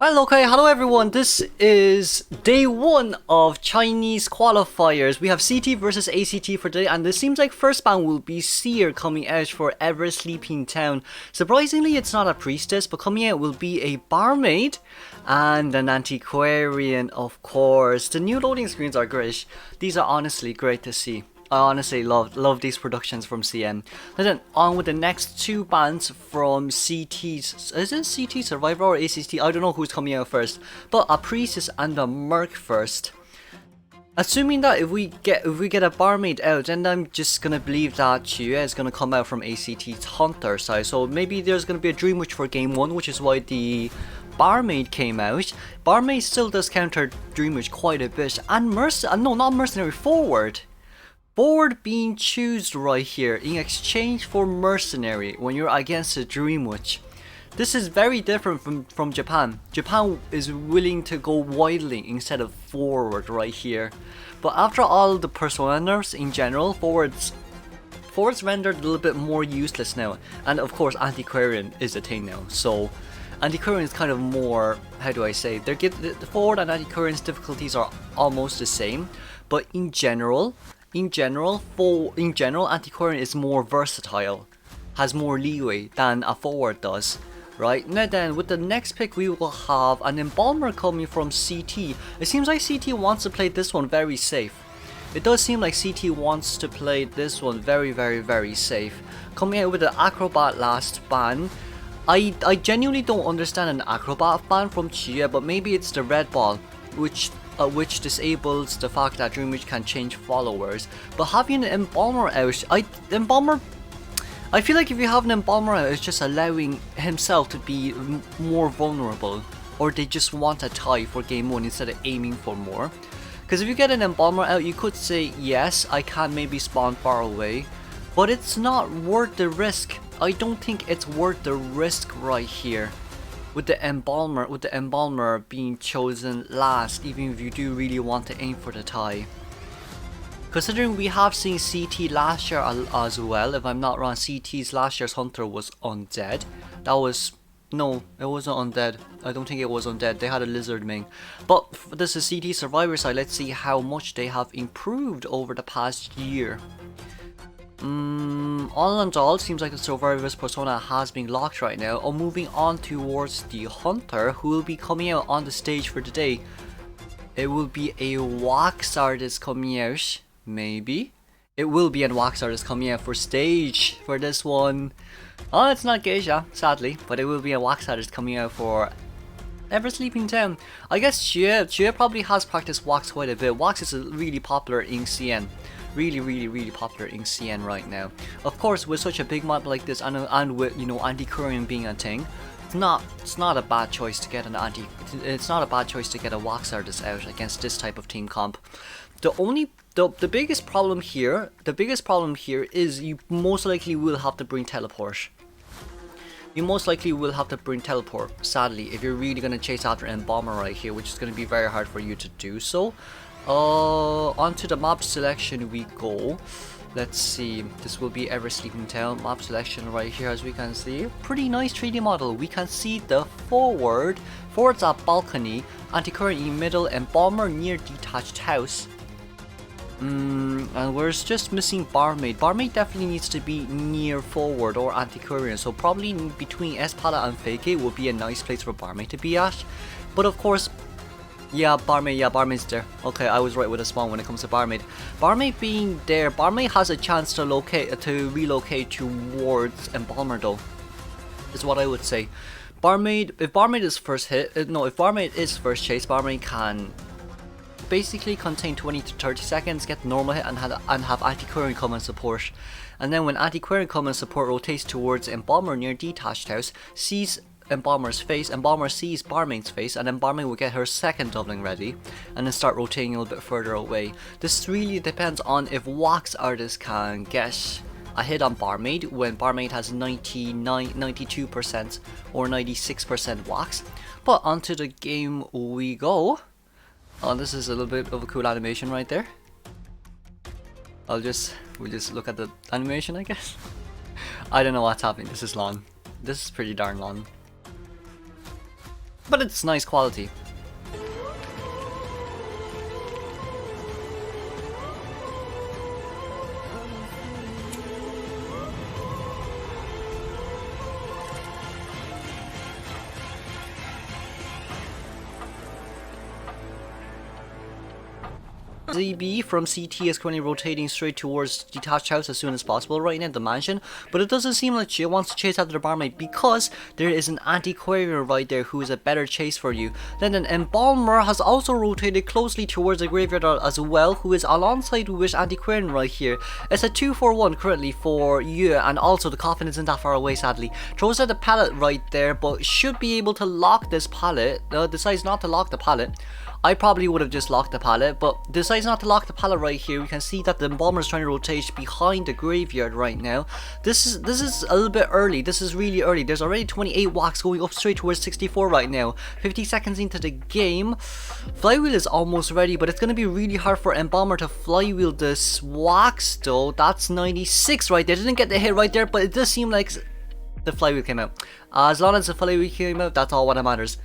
Hello everyone, this is day 1 of Chinese qualifiers. We have CT versus ACT for today, and this seems like first ban will be Seer coming out for Ever Sleeping Town. Surprisingly, it's not a priestess, but coming out will be a barmaid and an antiquarian, of course. The new loading screens are great. These are honestly great to see. I honestly love these productions from CM. Then on with the next two bands from CT's. Is it CT Survivor or ACT? I don't know who's coming out first. But a Priestess and a Merc first. Assuming that if we get a barmaid out, then I'm just gonna believe that Chue is gonna come out from ACT's Hunter side. So maybe there's gonna be a Dream Witch for game 1, which is why the barmaid came out. Barmaid still does counter Dream Witch quite a bit. And not Mercenary, Forward. Forward being chosen right here in exchange for Mercenary when you're against a Dream Witch. This is very different from Japan. Japan is willing to go widely instead of forward right here. But after all the persona nerfs in general, forwards rendered a little bit more useless now. And of course Antiquarian is a thing now. So Antiquarian is kind of more, how do I say, the forward and Antiquarian's difficulties are almost the same. But in general, Antiquarian is more versatile, has more leeway than a forward does. Right, now then, with the next pick we will have an Embalmer coming from CT. It seems like CT wants to play this one very safe. It does seem like CT wants to play this one very safe. Coming out with the Acrobat last ban. I genuinely don't understand an Acrobat ban from Chia, but maybe it's the red ball, which disables the fact that Dream Witch can change followers. But having an Embalmer out, I feel like if you have an Embalmer out, it's just allowing himself to be more vulnerable. Or they just want a tie for game 1 instead of aiming for more. Because if you get an Embalmer out, you could say, yes, I can maybe spawn far away. But it's not worth the risk. I don't think it's worth the risk right here. With the Embalmer being chosen last, even if you do really want to aim for the tie. Considering we have seen CT last year as well, if I'm not wrong, CT's last year's Hunter was undead. No, it wasn't undead. I don't think it was undead. They had a lizard main. But this is CT Survivor side. Let's see how much they have improved over the past year. All in all, seems like the Survivor's persona has been locked right now. Moving on towards the Hunter, who will be coming out on the stage for today. It will be a wax artist coming out. Maybe. It will be a wax artist coming out for stage for this one. Oh, it's not Geisha, sadly, but it will be a wax artist coming out for Ever Sleeping Town. I guess Chia probably has practiced wax quite a bit. Wax is really popular in CN. Really popular in CN right now. Of course, with such a big map like this, and with, you know, Antiquarian being a thing, it's not a bad choice to get a wax artist out against this type of team comp. The biggest problem here is you most likely will have to bring teleport. You most likely will have to bring teleport, sadly, if you're really gonna chase after Embalmer right here, which is gonna be very hard for you to do so. Onto the map selection we go. Let's see, this will be Ever Sleeping Town. Map selection right here, as we can see. Pretty nice 3D model. We can see the forward's a balcony, Antiquarian in middle, Embalmer near detached house. And we're just missing Barmaid. Barmaid definitely needs to be near forward or Antiquarian, so probably between Espada and Fake would be a nice place for Barmaid to be at. But of course, Barmaid's there. Okay, I was right with a spawn when it comes to Barmaid. Barmaid being there, Barmaid has a chance to relocate towards Embalmer though, is what I would say. If Barmaid is first chase, Barmaid can basically contain 20 to 30 seconds, get normal hit, and have Antiquarian come and support. And then when Antiquarian come and support, rotates towards Embalmer near detached house, sees Embalmer's face, Embalmer sees Barmaid's face, and then Barmaid will get her second doubling ready, and then start rotating a little bit further away. This really depends on if wax artist can get a hit on Barmaid when Barmaid has 92% or 96% wax. But onto the game we go. Oh, this is a little bit of a cool animation right there. We'll just look at the animation, I guess. I don't know what's happening. This is long. This is pretty darn long. but it's nice quality. ZB from CT is currently rotating straight towards detached house as soon as possible right now, the mansion, but it doesn't seem like she wants to chase after the barmaid because there is an antiquarian right there who is a better chase for you. Then an embalmer has also rotated closely towards the graveyard as well, who is alongside with antiquarian right here. It's a 2-for-1 currently for you, and also the coffin isn't that far away sadly. Throws out the pallet right there, but should be able to lock this pallet. Decides not to lock the pallet. I probably would have just locked the pallet, but decides not to lock the pallet right here. We can see that the embalmer is trying to rotate behind the graveyard right now. This is a little bit early. This is really early. There's already 28 wax going up straight towards 64 right now. 50 seconds into the game. Flywheel is almost ready, but it's going to be really hard for embalmer to flywheel this wax though. That's 96 right there. Didn't get the hit right there, but it does seem like the flywheel came out. As long as the flywheel came out, that's all what matters.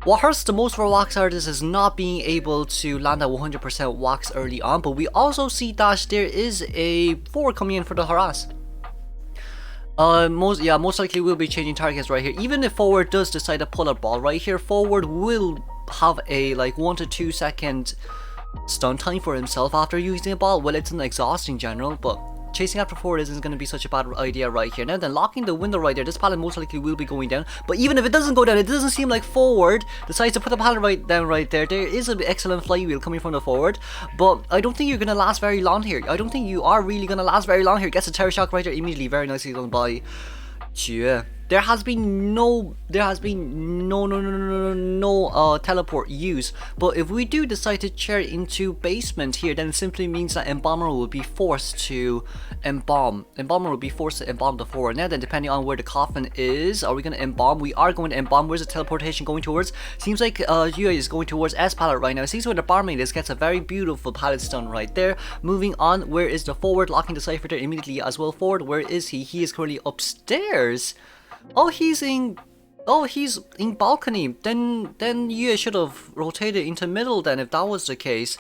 What hurts the most for wax artists is not being able to land at 100% wax early on, but we also see that there is a forward coming in for the harass. Most likely we'll be changing targets right here. Even if forward does decide to pull a ball right here, forward will have a like 1 to 2 second stun time for himself after using a ball. Well, it's an exhausting general, but chasing after forward isn't going to be such a bad idea right here. Now then, locking the window right there, this pallet most likely will be going down, but even if it doesn't go down, it doesn't seem like forward decides to put the pallet right down right there. There is an excellent flywheel coming from the forward, but I don't think you're going to last very long here. I don't think you are really going to last very long here. Gets a terror shock right there immediately, very nicely done by Chue. There has been no teleport use, but if we do decide to chair into basement here, then it simply means that embalmer will be forced to embalm. Embalmer will be forced to embalm the forward. Now then, depending on where the coffin is, are we going to embalm? We are going to embalm. Where's the teleportation going towards? Seems like Yue is going towards S pallet right now. It seems where the barmaid is, gets a very beautiful pallet stun right there. Moving on, where is the forward? Locking the cipher there immediately as well. Forward, where is he? He is currently upstairs. Oh, he's in balcony. Then you should have rotated into middle then if that was the case.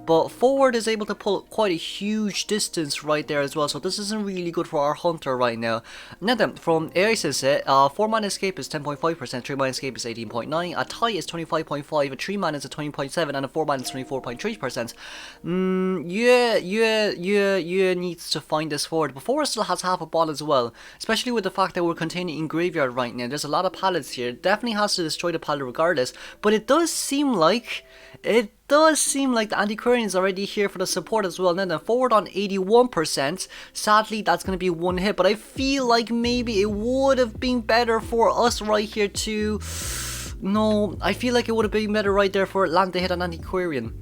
But forward is able to pull quite a huge distance right there as well, so this isn't really good for our hunter right now. Now then, from Aries' 4-man escape is 10.5%, 3-man escape is 18.9%, a tie is 25.5%, a 3-man is a 20.7%, and a 4-man is 24.3%. Yeah, needs to find this forward, but forward still has half a ball as well, especially with the fact that we're containing in graveyard right now. There's a lot of pallets here. Definitely has to destroy the pallet regardless, but it does seem like the antiquarian is already here for the support as well. Now then, forward on 81%. Sadly, that's going to be one hit, but I feel like maybe it would have been better for us right here to... No, I feel like it would have been better right there for land the hit on antiquarian.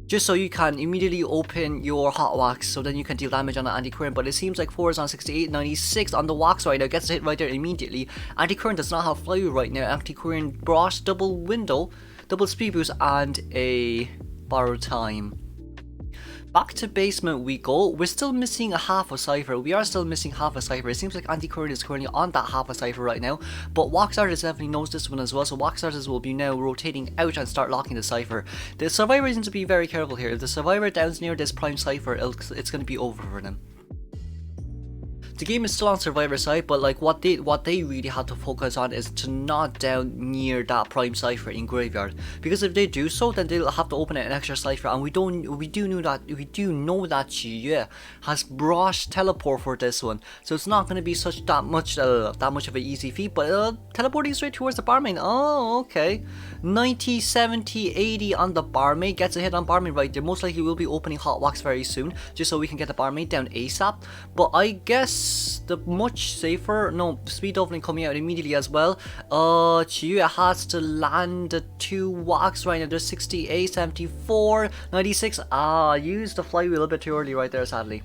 Just so you can immediately open your hot wax, so then you can deal damage on the antiquarian. But it seems like 4 is on 68, 96 on the wax right now, gets a hit right there immediately. Antiquarian does not have flywheel right now. Antiquarian brought double window, double speed boost, and a borrowed time. Back to basement we go. We're still missing a half a cipher. We are still missing half a cipher. It seems like antiquarian is currently on that half a cipher right now, but wax artist definitely knows this one as well, so wax artist will be now rotating out and start locking the cipher. The survivor needs to be very careful here. If the survivor downs near this prime cipher, it's going to be over for them. The game is still on survivor side, but like what they really have to focus on is to not down near that prime cipher in graveyard, because if they do so, then they'll have to open an extra cipher, and we do know that Chie has brought teleport for this one, so it's not going to be that much of an easy feat. But teleporting straight towards the barmaid. Oh, okay. 90, 70, 80 on the barmaid, gets a hit on barmaid right there. Most likely we'll be opening hot wax very soon, just so we can get the barmaid down ASAP. But I guess the much safer, speed opening coming out immediately as well. Chiyu has to land the 2 wax right now. There's 68, 74, 96. Used the flywheel a bit too early right there, sadly.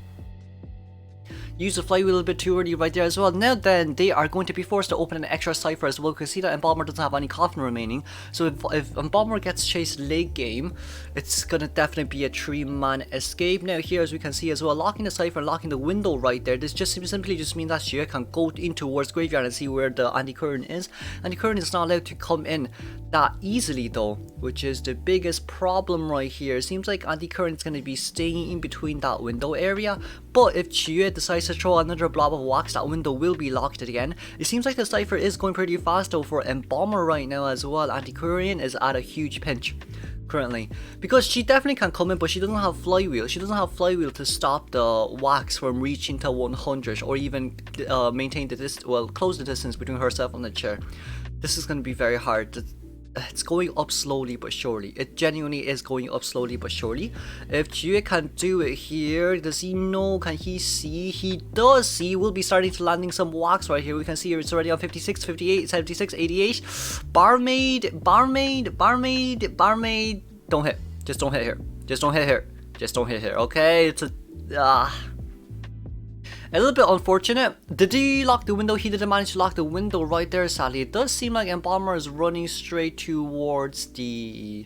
Use the flywheel a bit too early right there as well. Now then, they are going to be forced to open an extra cipher as well. You can see that Embalmer doesn't have any coffin remaining. So if Embalmer gets chased late game, it's gonna definitely be a 3-man escape. Now here, as we can see as well, locking the cipher, locking the window right there. This just simply just means that Xue can go in towards graveyard and see where the anti-current is. Anti-current is not allowed to come in that easily though, which is the biggest problem right here. It seems like anti-current is going to be staying in between that window area, but if Xue decides to throw another blob of wax, that window will be locked again. It seems like the cipher is going pretty fast though for Embalmer right now as well. Anti-current is at a huge pinch currently, because she definitely can come in, but she doesn't have flywheel. She doesn't have flywheel to stop the wax from reaching to 100 or even maintain the distance, well, close the distance between herself and the chair. This is going to be very hard. It's going up slowly but surely. It genuinely is going up slowly but surely. If Xue can do it here, does he know? Can he see? He does see. We'll be starting to landing some wax right here. We can see it's already on 56, 58, 76, 88. Barmaid. Don't hit. Just don't hit here. Just don't hit here. Just don't hit here. Okay, it's a little bit unfortunate. Did he lock the window? He didn't manage to lock the window right there, sadly. It does seem like Embalmer is running straight towards the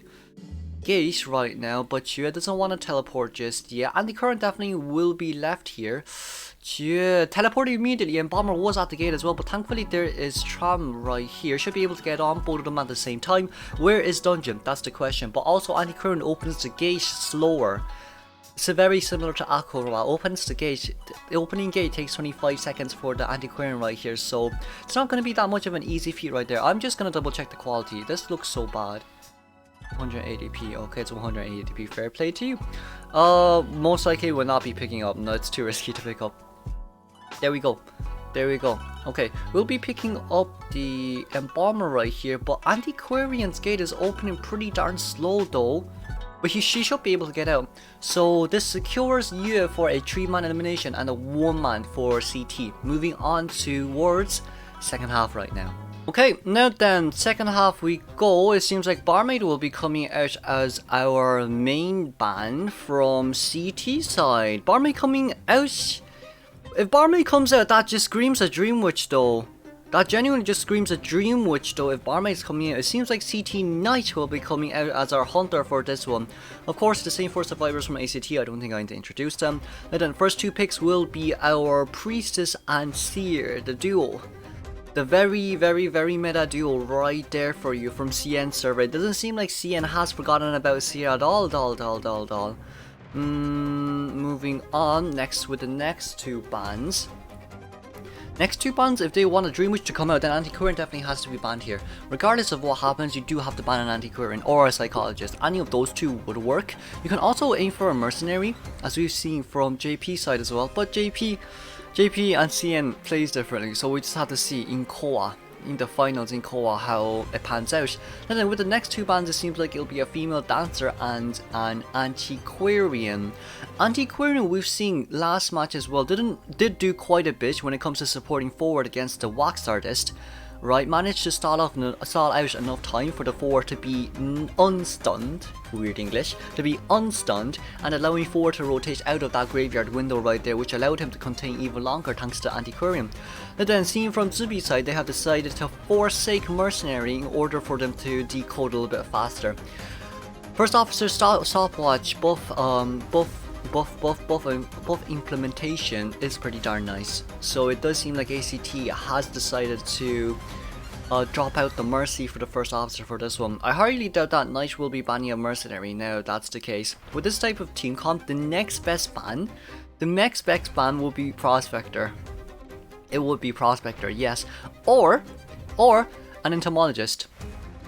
gate right now, but Xue doesn't want to teleport just yet. And the current definitely will be left here. Xue teleported immediately. Embalmer was at the gate as well, but thankfully there is Tram right here. Should be able to get on both of them at the same time. Where is Dungeon? That's the question. But also anti-current opens the gate slower. It's very similar to Aqua. Opens the gate. The opening gate takes 25 seconds for the antiquarian right here, so it's not going to be that much of an easy feat right there. I'm just going to double check the quality. This looks so bad. 180p. Okay, it's 180p. Fair play to you. Most likely will not be picking up. No, it's too risky to pick up. There we go. There we go. Okay, we'll be picking up the Embalmer right here, but Antiquarian's gate is opening pretty darn slow though. But she should be able to get out. So this secures you for a 3-man elimination and a 1-man for CT. Moving on towards second half right now. Okay, now then, second half we go. It seems like Barmaid will be coming out as our main ban from CT side. Barmaid coming out. If Barmaid comes out, that just screams a Dream Witch though. That genuinely just screams a Dream Witch though if Barmaid's coming out. It seems like CT Knight will be coming out as our hunter for this one. Of course, the same 4 survivors from ACT, I don't think I need to introduce them. And then first 2 picks will be our Priestess and Seer, the duo. The very meta duo right there for you from CN server. It doesn't seem like CN has forgotten about Seer at all, moving on, next with the next 2 bans. Next 2 bans, if they want a Dream Witch to come out, then Antiquarian definitely has to be banned here. Regardless of what happens, you do have to ban an Antiquarian or a Psychologist. Any of those 2 would work. You can also aim for a Mercenary, as we've seen from JP side as well. But JP and CN plays differently, so we just have to see in COA, in the finals in COA, how it pans out. And then with the next 2 bans, it seems like it'll be a female dancer and an Antiquarian. Antiquarian we've seen last match as well did do quite a bit when it comes to supporting forward against the wax artist. Right, managed to stall out enough time for the forward to be unstunned, weird English, to be unstunned, and allowing forward to rotate out of that graveyard window right there, which allowed him to contain even longer thanks to Antiquarian. And then seen from Zubi's side, they have decided to forsake Mercenary in order for them to decode a little bit faster. First officer stopwatch buff implementation is pretty darn nice. So it does seem like ACT has decided to drop out the Mercy for the first officer for this one. I highly doubt that Knight will be banning a Mercenary now that's the case. With this type of team comp, the next best ban will be Prospector. It would be Prospector, yes. Or an Entomologist.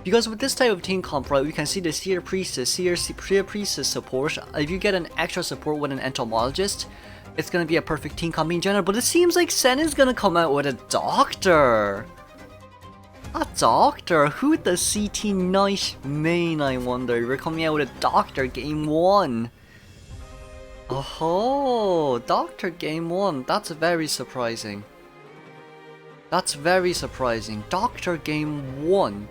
Because with this type of team comp, right, we can see the Seer Priestess support. If you get an extra support with an Entomologist, it's going to be a perfect team comp in general. But it seems like Sen is going to come out with a Doctor. A Doctor? Who does CT Knight main, I wonder? We're coming out with a Doctor game 1. Oh, Doctor game 1. That's very surprising. That's very surprising. Doctor game 1.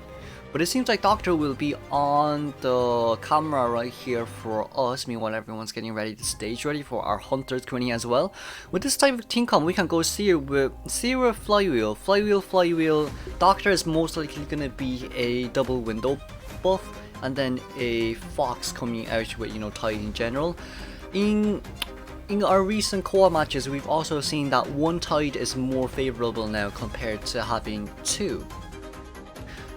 But it seems like Doctor will be on the camera right here for us. Meanwhile, everyone's getting ready to stage ready for our hunters coming as well. With this type of team comp, we can go Seer with Flywheel. Flywheel. Doctor is most likely going to be a double window buff. And then a Fox coming out with, Tide in general. In our recent COA matches, we've also seen that one Tide is more favorable now compared to having two.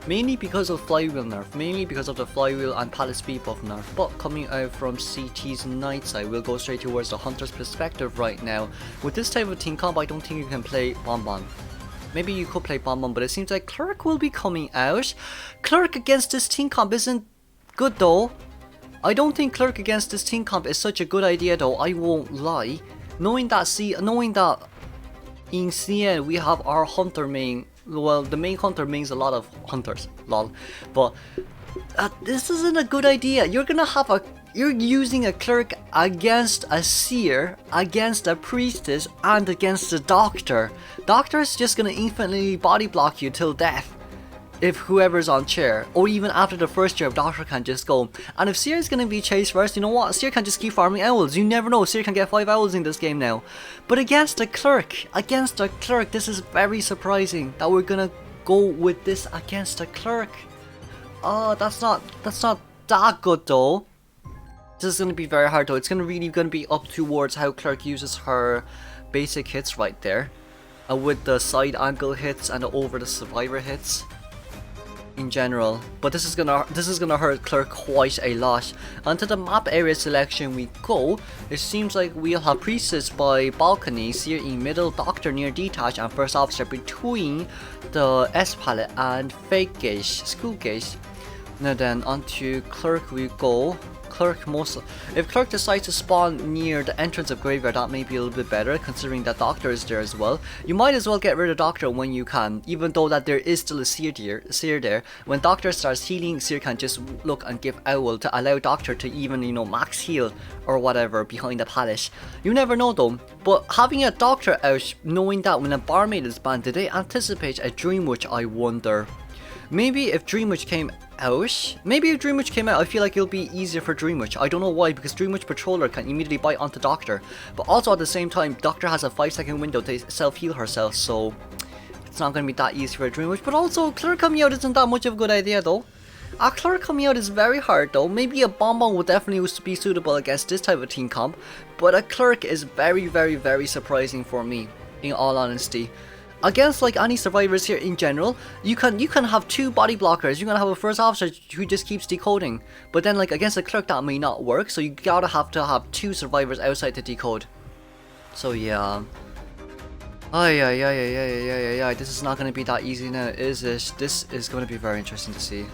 Mainly because of Flywheel nerf, mainly because of the Flywheel and Pallet Speed buff nerf, but coming out from CT's night side, we'll go straight towards the Hunter's perspective right now. With this type of team comp, I don't think you can play Bonbon. Maybe you could play Bonbon, but it seems like Clerk will be coming out. Clerk against this team comp isn't good though. I don't think Clerk against this team comp is such a good idea though, I won't lie. Knowing that in CN we have our Hunter main. Well, the main hunter means a lot of hunters, lol. But this isn't a good idea. You're using a Clerk against a Seer, against a Priestess, and against a Doctor. Doctor's just gonna infinitely body block you till death. If whoever's on chair, or even after the first chair, Doctor can just go. And if Seer is gonna be chased first, you know what? Seer can just keep farming owls. You never know. Seer can get 5 owls in this game now. But against a Clerk, this is very surprising that we're gonna go with this against a Clerk. Oh, that's not that good though. This is gonna be very hard though. It's really gonna be up towards how Clerk uses her basic hits right there, with the side angle hits and the over the survivor hits. In general, but this is gonna hurt Clerk quite a lot. Onto the map area selection we go. It seems like we'll have Priestess by balcony, Seer in middle, Doctor near detach, and first officer between the S palette and fake gauge, school gauge. Now then onto Clerk we go. If Clerk decides to spawn near the entrance of Graveyard, that may be a little bit better, considering that Doctor is there as well. You might as well get rid of Doctor when you can, even though that there is still a Seer there. When Doctor starts healing, Seer can just look and give Owl to allow Doctor to even, max heal or whatever behind the pallet. You never know though, but having a Doctor out, knowing that when a Barmaid is banned, did they anticipate a Dream Witch, I wonder? Maybe if Dream Witch came out, I feel like it'll be easier for Dream Witch. I don't know why, because Dream Witch Patroller can immediately bite onto Doctor. But also at the same time, Doctor has a 5-second window to self-heal herself, so it's not going to be that easy for a Dream Witch. But also, Clerk coming out isn't that much of a good idea though. A Clerk coming out is very hard though. Maybe a Bonbon would definitely be suitable against this type of team comp. But a Clerk is very, very, very surprising for me, in all honesty. Against like any survivors here in general, you can have 2 body blockers. You can have a first officer who just keeps decoding, but then like against a Clerk that may not work. So you gotta have to have 2 survivors outside to decode. So yeah. This is not gonna be that easy now, is it? This is gonna be very interesting to see.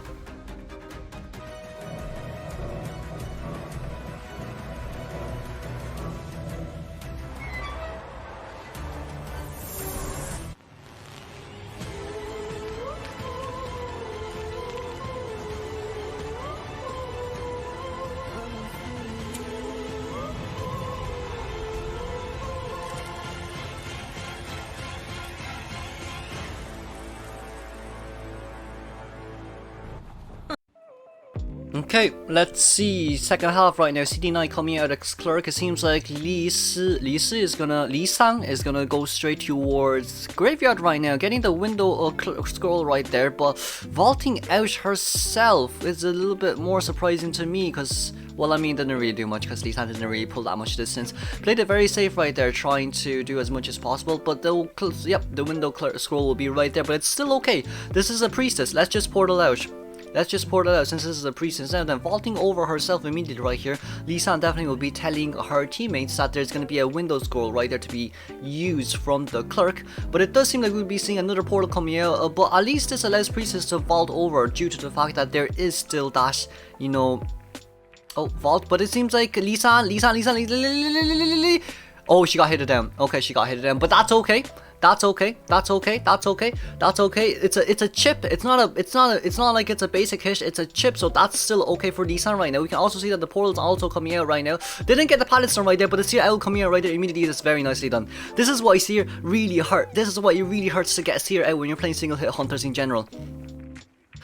Okay, let's see. Second half right now. CD9 coming out as Clerk. It seems like Li Sang is gonna go straight towards Graveyard right now, getting the window scroll right there. But vaulting out herself is a little bit more surprising to me, because, well, I mean, didn't really do much because Li Sang didn't really pull that much distance. Played it very safe right there, trying to do as much as possible. But the window scroll will be right there, but it's still okay. This is a Priestess. Let's just portal out. Since this is a Priestess. Now then, vaulting over herself immediately right here, Li Sang definitely will be telling her teammates that there's going to be a window scroll right there to be used from the Clerk. But it does seem like we'll be seeing another portal coming out, but at least this allows Priestess to vault over due to the fact that there is still that, vault. But it seems like Li Sang. Oh, she got hit down. Okay, she got hit down, but that's okay. That's okay. It's a chip. It's not like it's a basic hit. It's a chip, so that's still okay for Li Sang right now. We can also see that the portal's also coming out right now. They didn't get the pallet storm right there, but the Seer Owl coming out right there immediately is very nicely done. This is why Seer really hurt. This is why it really hurts to get Seer out when you're playing single hit hunters in general.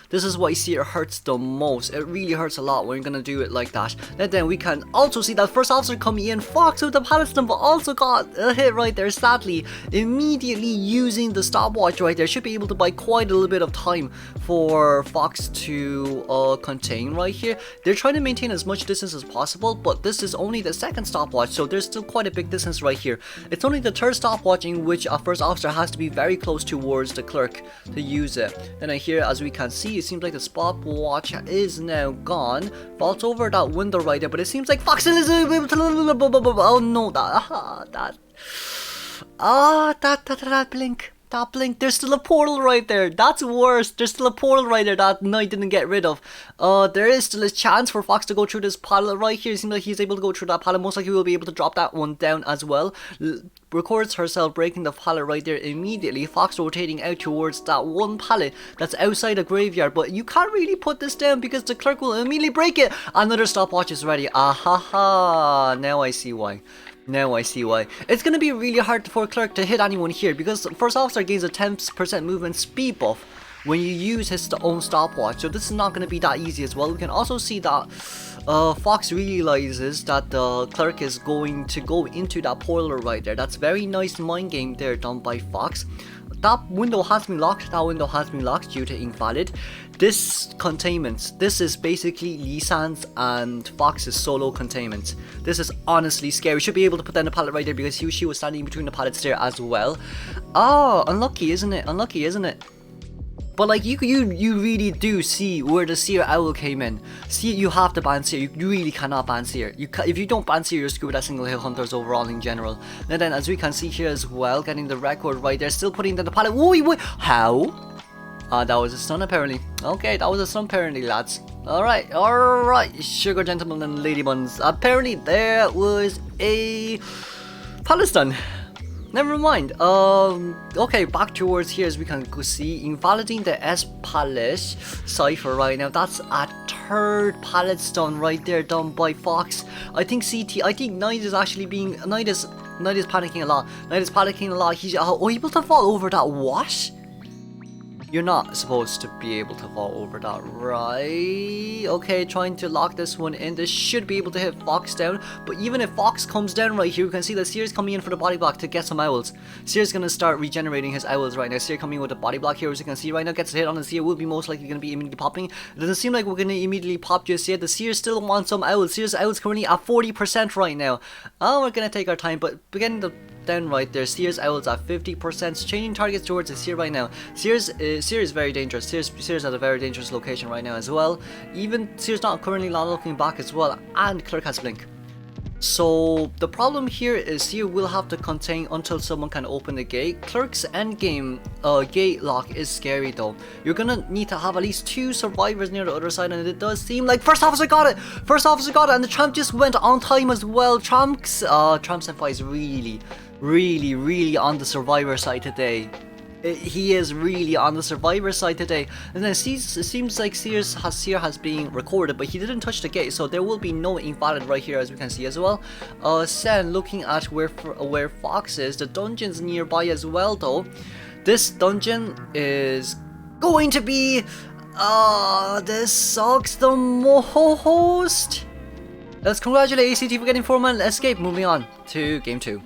This is why Seer hurts the most. It really hurts a lot when you're gonna do it like that. And then we can also see that first officer coming in. Fox with the pallet stun, but also got a hit right there, sadly. Immediately using the stopwatch right there. Should be able to buy quite a little bit of time for Fox to contain right here. They're trying to maintain as much distance as possible, but this is only the second stopwatch, so there's still quite a big distance right here. It's only the third stopwatch in which a first officer has to be very close towards the clerk to use it. And here, as we can see, it seems like the stopwatch is now gone. Falls over that window right there, but it seems like Fox is able to. Oh no, that blink. That blink, there's still a portal right there. That's worse. There's still a portal right there that Knight didn't get rid of. There is still a chance for Fox to go through this pallet right here. It seems like he's able to go through that pallet. Most likely he will be able to drop that one down as well. Records herself breaking the pallet right there immediately. Fox rotating out towards that one pallet that's outside a graveyard. But you can't really put this down because the clerk will immediately break it. Another stopwatch is ready. Ahaha. Now I see why. Now I see why. It's going to be really hard for Clerk to hit anyone here because first officer gains a 10% movement speed buff when you use his own stopwatch. So this is not going to be that easy as well. We can also see that Fox realizes that the Clerk is going to go into that portal right there. That's very nice mind game there done by Fox. That window has been locked. That window has been locked due to invalid. This containment, this is basically Lee San's and Fox's solo containment. This is honestly scary. Should be able to put down the pallet right there because she was standing between the pallets there as well. Oh, unlucky, isn't it? Unlucky, isn't it? But like you really do see where the Seer Owl came in. See, you have to ban Seer. You really cannot ban Seer. If you don't ban Seer, you're screwed at single hill hunters overall in general. And then as we can see here as well, getting the record right there, still putting down the pallet. Wait, how? That was a stun apparently. Okay, that was a stun apparently, lads. Alright, sugar gentlemen and lady buns. Apparently there was a pallet stun. Never mind. Okay, back towards here as we can see, invalidating the S pallet cipher right now. That's a third pallet stun right there done by Fox. I think Knight is actually being Knight is panicking a lot. Knight is panicking a lot. He's able to fall over that what? You're not supposed to be able to fall over that, right? Okay, trying to lock this one in. This should be able to hit Fox down. But even if Fox comes down right here, you can see that Seer's coming in for the body block to get some owls. Seer's going to start regenerating his owls right now. Seer coming in with the body block here, as you can see right now. Gets a hit on the Seer. Will be most likely going to be immediately popping. It doesn't seem like we're going to immediately pop just yet. The Seer still wants some owls. Seer's owls currently at 40% right now. Oh, we're going to take our time, but getting the down right there. Seer's owls at 50%. Changing targets towards the Seer right now. Seer is very dangerous. Seer's at a very dangerous location right now as well. Even Seer's not currently not looking back as well. And Clerk has blink. So the problem here is Seer will have to contain until someone can open the gate. Clerk's endgame gate lock is scary though. You're gonna need to have at least 2 survivors near the other side, and it does seem like first officer got it. First officer got it, and the Tramp just went on time as well. Tramp's Senpai is really on the survivor side today. He is really on the survivor side today. And then it seems like Seer has been recorded, but he didn't touch the gate, so there will be no invalid right here as we can see as well. Sen looking at where Fox is, the dungeon's nearby as well though. This dungeon is going to be this sucks the most. Let's congratulate ACT for getting 4-man escape. Moving on to game 2.